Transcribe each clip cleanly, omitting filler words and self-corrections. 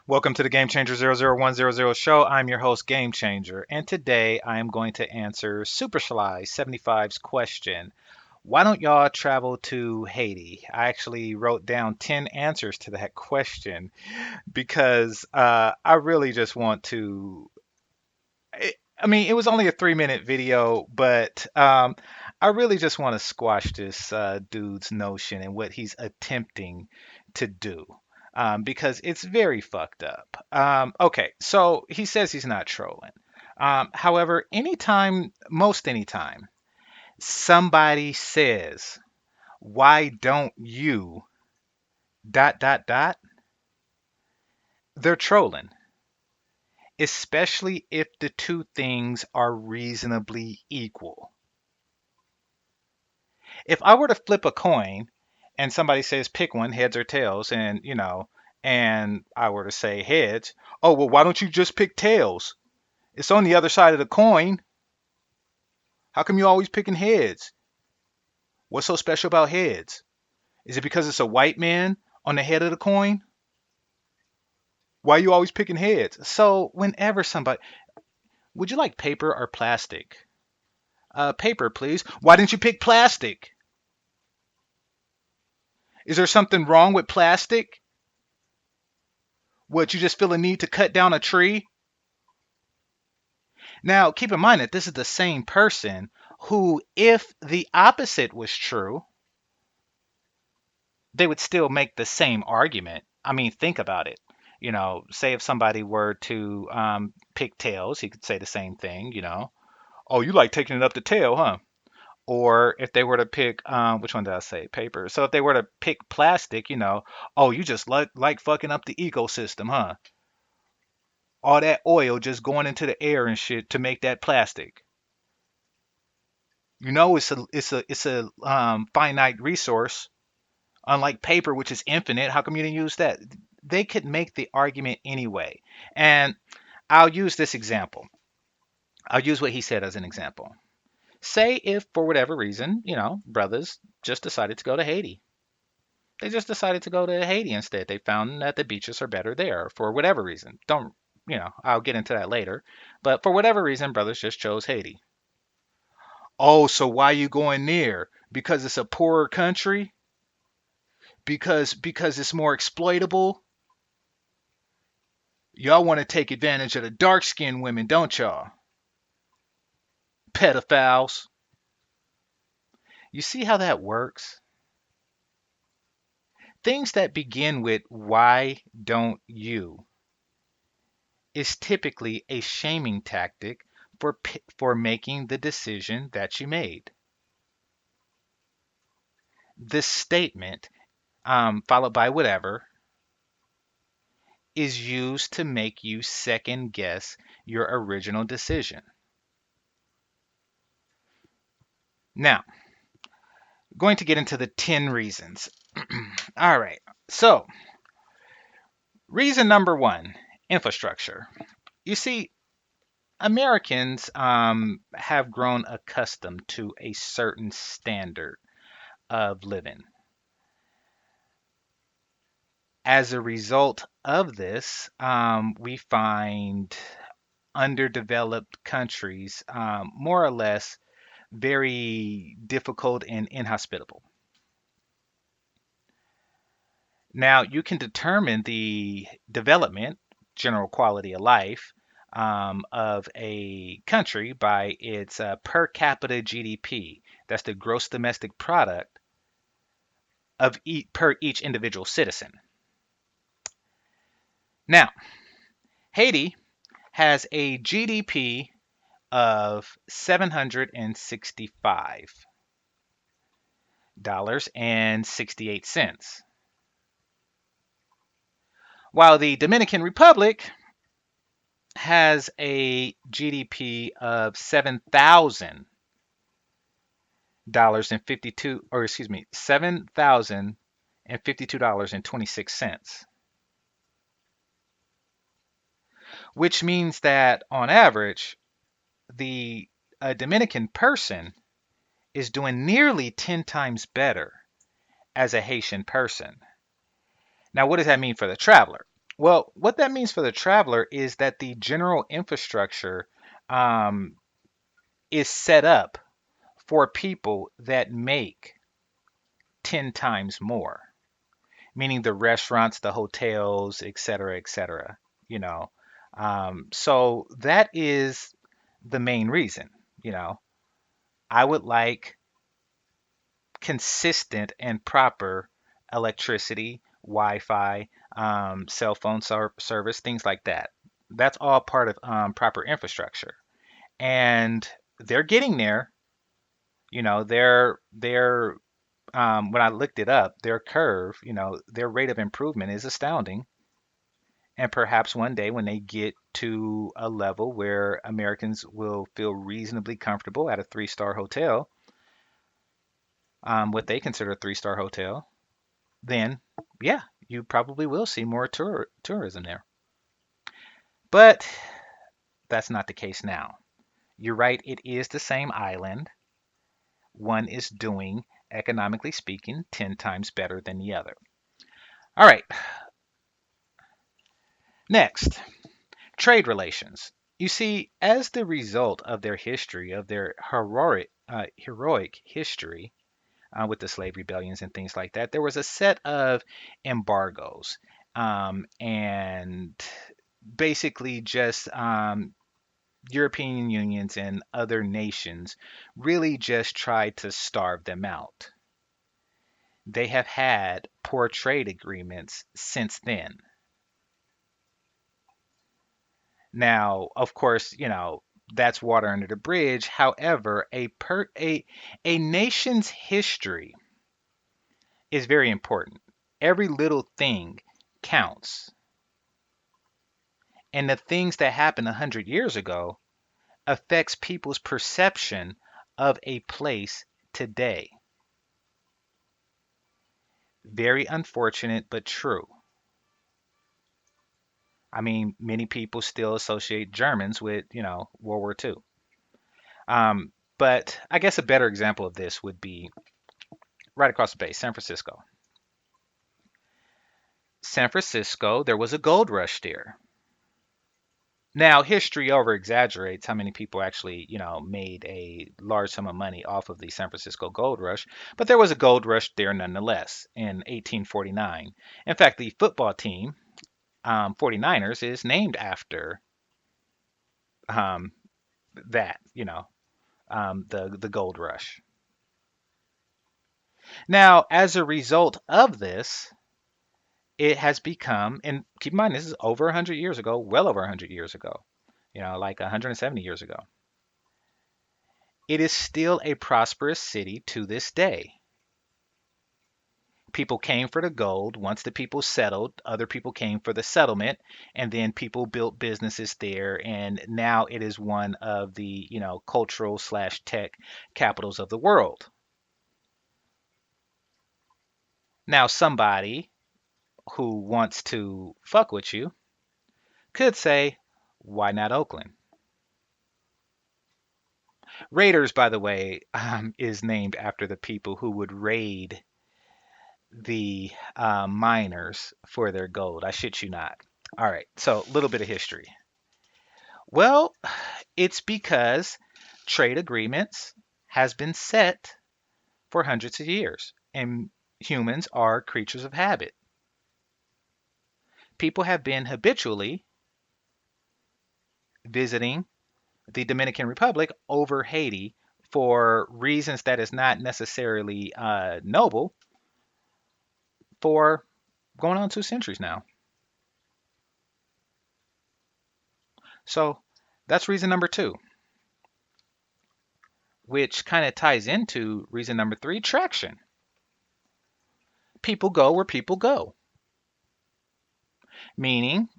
Welcome to the Game Changer 00100 show. I'm your host, Game Changer, and today I am going to answer SuperSly 75's question. Why don't y'all travel to Haiti? I actually wrote down 10 answers to that question because I really just want to. I mean, it was only a 3-minute video, but I really just want to squash this dude's notion and what he's attempting to do because it's very fucked up. Okay, so he says he's not trolling. However, most anytime, somebody says, "Why don't you?" dot dot dot, they're trolling, especially if the two things are reasonably equal. If I were to flip a coin and somebody says pick one, heads or tails, and I were to say heads, oh, well, why don't you just pick tails? It's on the other side of the coin. How come you always picking heads? What's so special about heads? Is it because it's a white man on the head of the coin? Why are you always picking heads? So whenever somebody, would you like paper or plastic? Paper, please. Why didn't you pick plastic? Is there something wrong with plastic? What, you just feel a need to cut down a tree? Now, keep in mind that this is the same person who, if the opposite was true, they would still make the same argument. I mean, think about it. Say if somebody were to pick tails, he could say the same thing, oh, you like taking it up the tail, huh? Or if they were to pick, which one did I say? Paper. So if they were to pick plastic, oh, you just like fucking up the ecosystem, huh? All that oil just going into the air and shit to make that plastic. It's a finite resource, unlike paper, which is infinite. How come you didn't use that? They could make the argument anyway. And I'll use this example. I'll use what he said as an example. Say if for whatever reason, brothers just decided to go to Haiti. They just decided to go to Haiti instead. They found that the beaches are better there for whatever reason. Don't, I'll get into that later. But for whatever reason, brothers just chose Haiti. Oh, so why are you going there? Because it's a poorer country? Because it's more exploitable? Y'all want to take advantage of the dark-skinned women, don't y'all? Pedophiles. You see how that works? Things that begin with "why don't you" is typically a shaming tactic for making the decision that you made. This statement, followed by whatever, is used to make you second guess your original decision. Now, going to get into the 10 reasons. All right. So, reason number one, infrastructure. You see, Americans have grown accustomed to a certain standard of living. As a result of this, we find underdeveloped countries more or less very difficult and inhospitable. Now, you can determine the development, general quality of life, of a country by its per capita GDP. That's the gross domestic product per each individual citizen. Now, Haiti has a GDP of $765.68, while the Dominican Republic has a GDP of $7,000 or excuse me, $7,052.26, which means that on average, the Dominican person is doing nearly 10 times better as a Haitian person. Now, what does that mean for the traveler? Well, what that means for the traveler is that the general infrastructure um, is set up for people that make 10 times more, meaning the restaurants, the hotels, et cetera, et cetera, you know. So that is the main reason, you know. I would like consistent and proper electricity, Wi-Fi, cell phone service, things like that. That's all part of proper infrastructure. And they're getting there. You know, when I looked it up, their curve, their rate of improvement is astounding. And perhaps one day when they get to a level where Americans will feel reasonably comfortable at a three-star hotel, what they consider a three-star hotel, then yeah, you probably will see more tourism there. But that's not the case now. You're right, it is the same island. One is doing, economically speaking, 10 times better than the other. All right, next, trade relations. You see, as the result of their history, of their heroic history with the slave rebellions and things like that, there was a set of embargoes and basically just European unions and other nations really just tried to starve them out. They have had poor trade agreements since then. Now, of course, that's water under the bridge. However, a nation's history is very important. Every little thing counts. And the things that happened 100 years ago affects people's perception of a place today. Very unfortunate, but true. I mean, many people still associate Germans with, World War II. But I guess a better example of this would be right across the bay, San Francisco. San Francisco, there was a gold rush there. Now, history over exaggerates how many people actually, made a large sum of money off of the San Francisco gold rush, but there was a gold rush there nonetheless in 1849. In fact, the football team, 49ers, is named after um, that, the gold rush. Now, as a result of this, it has become, and keep in mind, this is over 100 years ago, well over 100 years ago, like 170 years ago. It is still a prosperous city to this day. People came for the gold. Once the people settled, other people came for the settlement, and then people built businesses there. And now it is one of the, cultural slash tech capitals of the world. Now, somebody who wants to fuck with you could say, why not Oakland? Raiders, by the way, is named after the people who would raid the miners for their gold. I shit you not. All right, so a little bit of history. Well, it's because trade agreements has been set for hundreds of years, and humans are creatures of habit. People have been habitually visiting the Dominican Republic over Haiti for reasons that is not necessarily noble for going on 2 centuries now. So that's reason number two, which kind of ties into reason number three, traction. People go where people go. Meaning,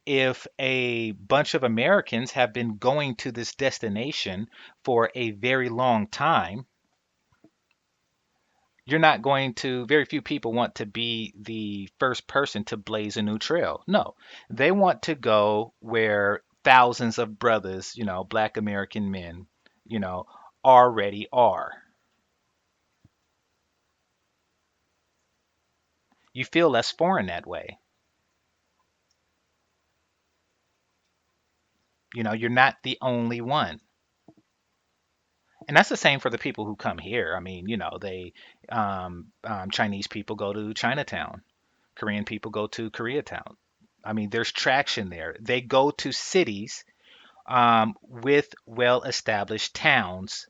if a bunch of Americans have been going to this destination for a very long time, you're not going to, very few people want to be the first person to blaze a new trail. No, they want to go where thousands of brothers, black American men, you know, already are. You feel less foreign that way. You're not the only one. And that's the same for the people who come here. I mean, Chinese people go to Chinatown, Korean people go to Koreatown. I mean, there's traction there. They go to cities with well-established towns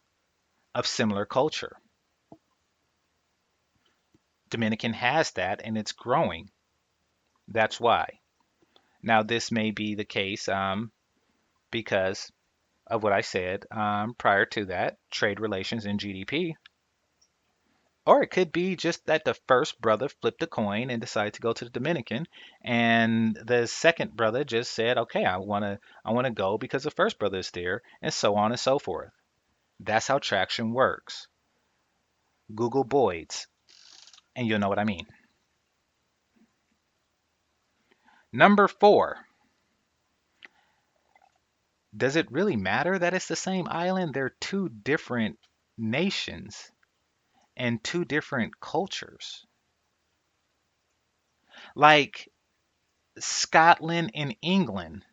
of similar culture. Dominican has that, and it's growing. That's why. Now, this may be the case because of what I said prior to that, trade relations and GDP. Or it could be just that the first brother flipped a coin and decided to go to the Dominican, and the second brother just said, "Okay, I want to go because the first brother is there," and so on and so forth. That's how traction works. Google Boyd's, and you'll know what I mean. Number four, does it really matter that it's the same island? They're two different nations and two different cultures. Like Scotland and England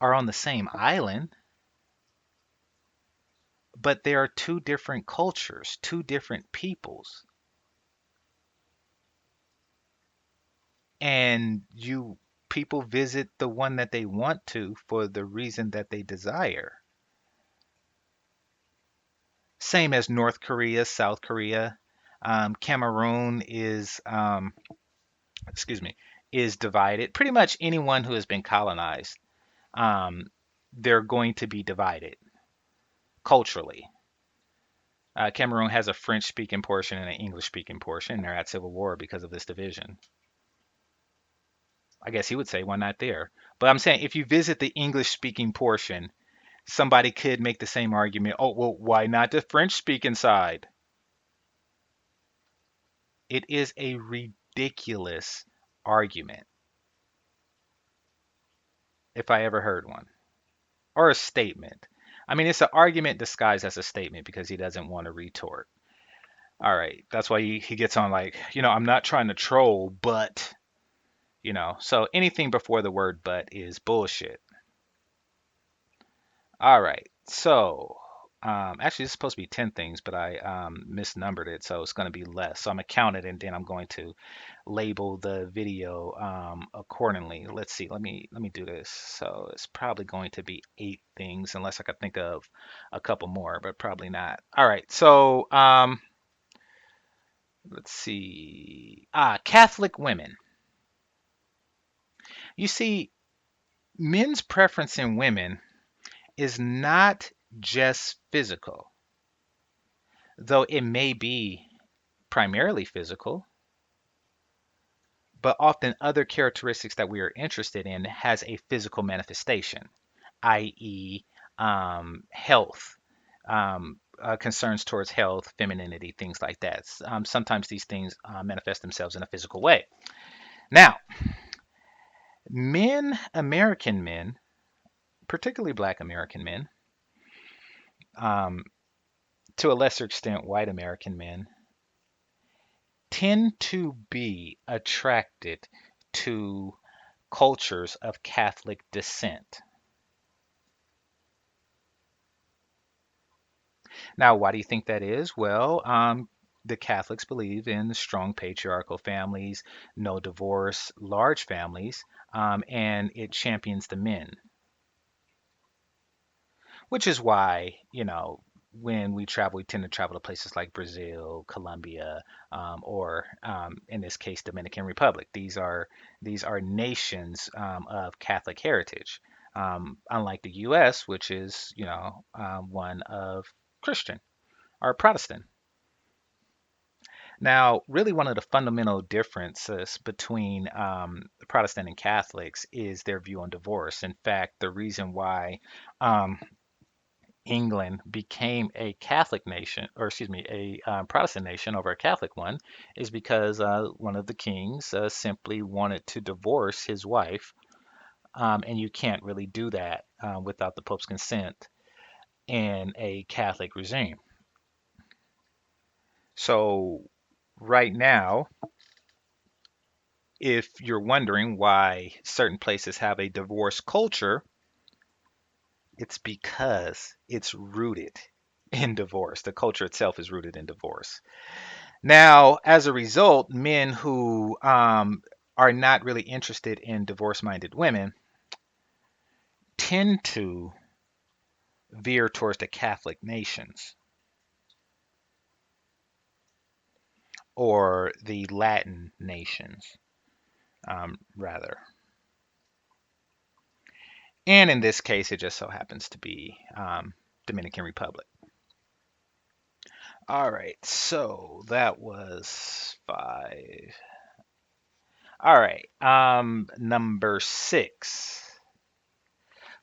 are on the same island, but there are two different cultures, two different peoples. And you people visit the one that they want to for the reason that they desire. Same as North Korea, South Korea. Cameroon excuse me, is divided. Pretty much anyone who has been colonized, um, they're going to be divided culturally. Cameroon has a French speaking portion and an English speaking portion. They're at civil war because of this division. I guess he would say, why not there? But I'm saying if you visit the English speaking portion, somebody could make the same argument. Oh, well, why not the French speaking side? It is a ridiculous argument, if I ever heard one, or a statement. I mean, it's an argument disguised as a statement because he doesn't want to retort. All right, that's why he gets on like, I'm not trying to troll, but, so anything before the word but is bullshit. All right. So, actually, it's supposed to be 10 things, but I misnumbered it, so it's going to be less. So I'm going to count it, and then I'm going to label the video accordingly. Let's see. Let me do this. So it's probably going to be 8 things, unless I could think of a couple more, but probably not. All right. So let's see. Catholic women. You see, men's preference in women is not just physical, though it may be primarily physical, but often other characteristics that we are interested in has a physical manifestation, i.e., health, concerns towards health, femininity, things like that. Sometimes these things manifest themselves in a physical way. Now, American men, particularly Black American men, um, to a lesser extent, white American men, tend to be attracted to cultures of Catholic descent. Now, why do you think that is? Well, the Catholics believe in strong patriarchal families, no divorce, large families, and it champions the men, which is why, when we travel, we tend to travel to places like Brazil, Colombia, or in this case, Dominican Republic. These are nations of Catholic heritage, unlike the U.S., which is, one of Christian or Protestant. Now, really, one of the fundamental differences between Protestant and Catholics is their view on divorce. In fact, the reason why um, England became a Catholic nation, or excuse me, a Protestant nation over a Catholic one, is because one of the kings simply wanted to divorce his wife, and you can't really do that without the Pope's consent in a Catholic regime. So, right now, if you're wondering why certain places have a divorce culture, It's because it's rooted in divorce. The culture itself is rooted in divorce. Now, as a result, men who are not really interested in divorce-minded women tend to veer towards the Catholic nations or the Latin nations, rather. And in this case, it just so happens to be Dominican Republic. All right, so that was five. All right, number six.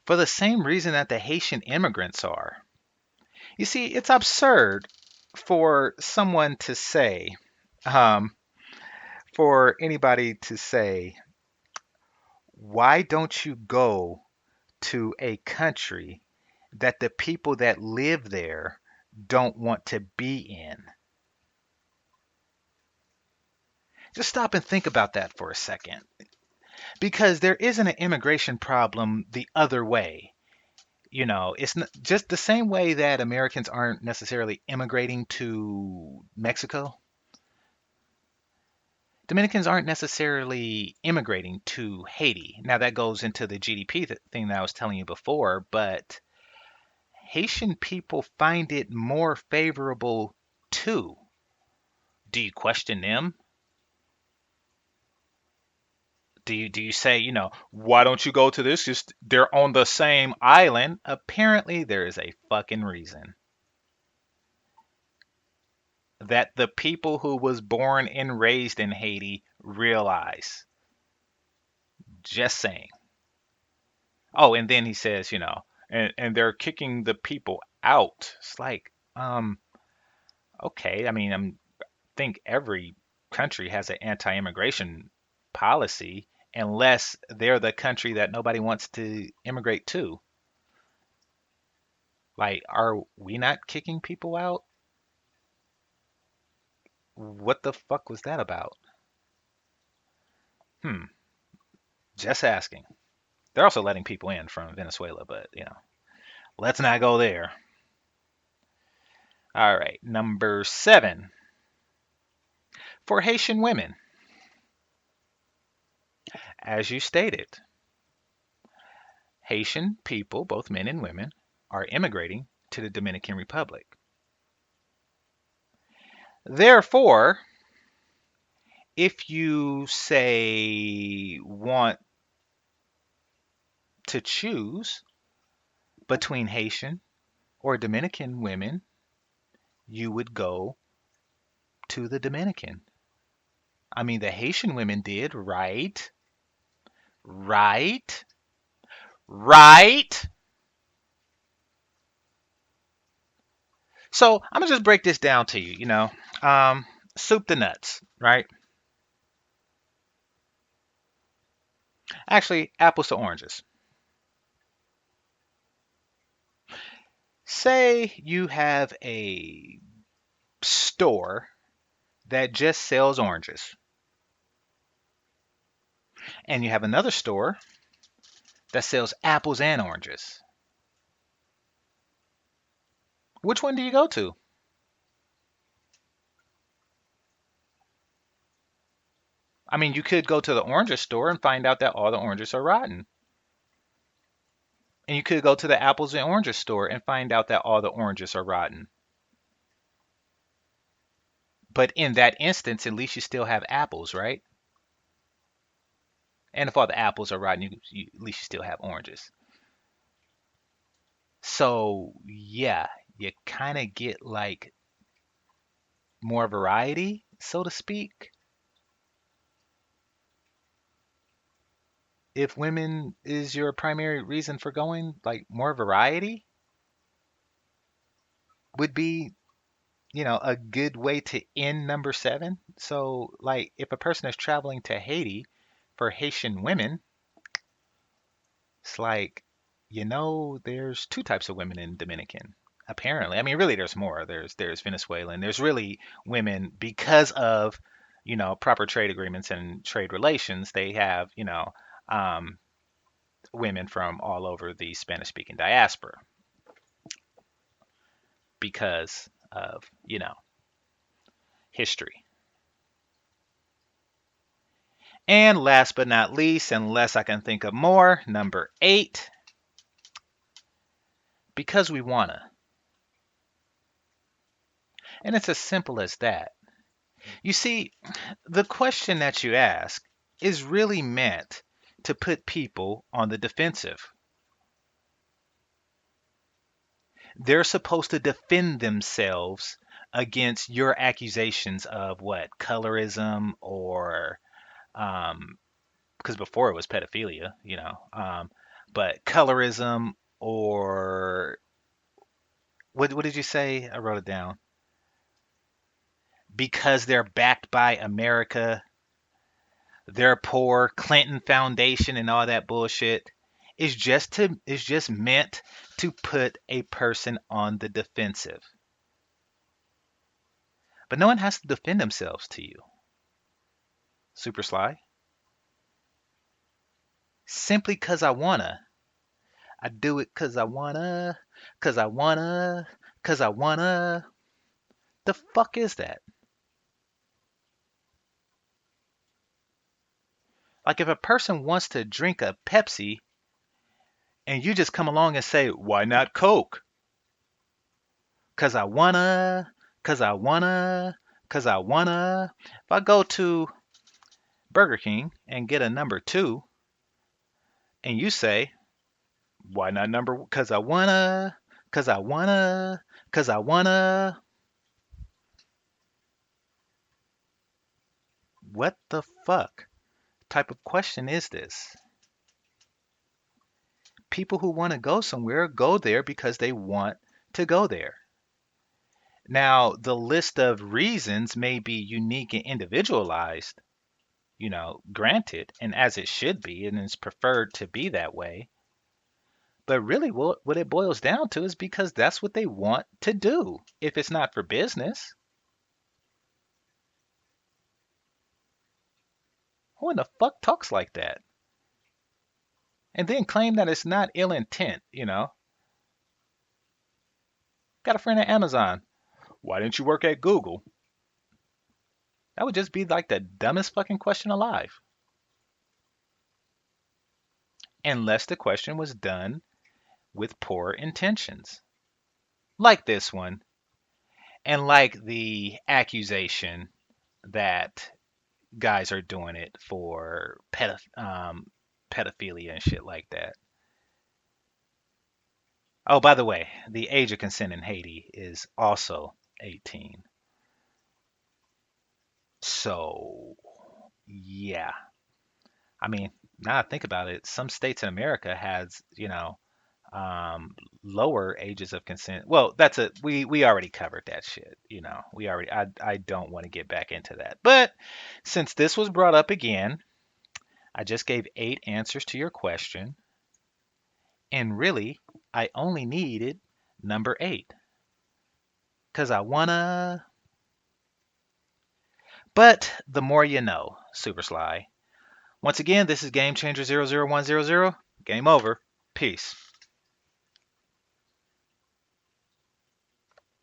For the same reason that the Haitian immigrants are. You see, it's absurd for someone to say, um, for anybody to say, why don't you go to a country that the people that live there don't want to be in? Just stop and think about that for a second. Because there isn't an immigration problem the other way. It's just the same way that Americans aren't necessarily immigrating to Mexico. Dominicans aren't necessarily immigrating to Haiti. Now, that goes into the GDP thing that I was telling you before, but Haitian people find it more favorable too. Do you question them? Do you say, why don't you go to this? Just they're on the same island. Apparently, there is a fucking reason that the people who was born and raised in Haiti realize. Just saying. Oh, and then he says, and they're kicking the people out. It's like, okay. I mean, think every country has an anti-immigration policy unless they're the country that nobody wants to immigrate to. Like, are we not kicking people out? What the fuck was that about? Hmm, just asking. They're also letting people in from Venezuela, but let's not go there. All right, number seven. For Haitian women, as you stated, Haitian people, both men and women, are immigrating to the Dominican Republic. Therefore, if you say want to choose between Haitian or Dominican women, you would go to the Dominican. I mean, the Haitian women did, right? Right? Right? So I'm gonna just break this down to you, um, soup the nuts, right? Actually, apples to oranges. Say you have a store that just sells oranges, and you have another store that sells apples and oranges. Which one do you go to? I mean, you could go to the orange store and find out that all the oranges are rotten. And you could go to the apples and oranges store and find out that all the oranges are rotten. But in that instance, at least you still have apples, right? And if all the apples are rotten, at least you still have oranges. So, yeah, you kind of get like more variety, so to speak. If women is your primary reason for going, like more variety would be, a good way to end number seven. So, like, if a person is traveling to Haiti for Haitian women, it's like, there's two types of women in Dominican. Apparently, I mean, really, there's more. There's Venezuelan. There's really women because of, proper trade agreements and trade relations. They have, um, women from all over the Spanish speaking diaspora because of, history. And last but not least, unless I can think of more, number 8, because we wanna. And it's as simple as that. You see, the question that you ask is really meant to put people on the defensive. They're supposed to defend themselves against your accusations of what? Colorism or because before it was pedophilia, but colorism or what did you say? I wrote it down. Because they're backed by America, they're poor, Clinton Foundation and all that bullshit. Is just meant to put a person on the defensive. But no one has to defend themselves to you. Super Sly. Simply cause I wanna. I do it cause I wanna, cause I wanna, cause I wanna. The fuck is that? Like if a person wants to drink a Pepsi and you just come along and say, why not Coke? Cause I wanna, cause I wanna, cause I wanna. If I go to Burger King and get a number two and you say, why not number, cause I wanna, cause I wanna, cause I wanna. What the fuck type of question is this? People who want to go somewhere go there because they want to go there. Now, the list of reasons may be unique and individualized, granted, and as it should be, and it's preferred to be that way. But really, what it boils down to is because that's what they want to do. If it's not for business, who in the fuck talks like that? And then claim that it's not ill intent. Got a friend at Amazon. Why didn't you work at Google? That would just be like the dumbest fucking question alive. Unless the question was done with poor intentions. Like this one, and like the accusation that guys are doing it for pedophilia and shit like that. Oh, by the way, the age of consent in Haiti is also 18. So, yeah. I mean, now I think about it, some states in America has, um, lower ages of consent. Well, we already covered that shit. I don't want to get back into that. But since this was brought up again, I just gave 8 answers to your question, and really, I only needed number 8 because I wanna. But the more you know, Super Sly. Once again, this is Game Changer 00100. Game over. Peace.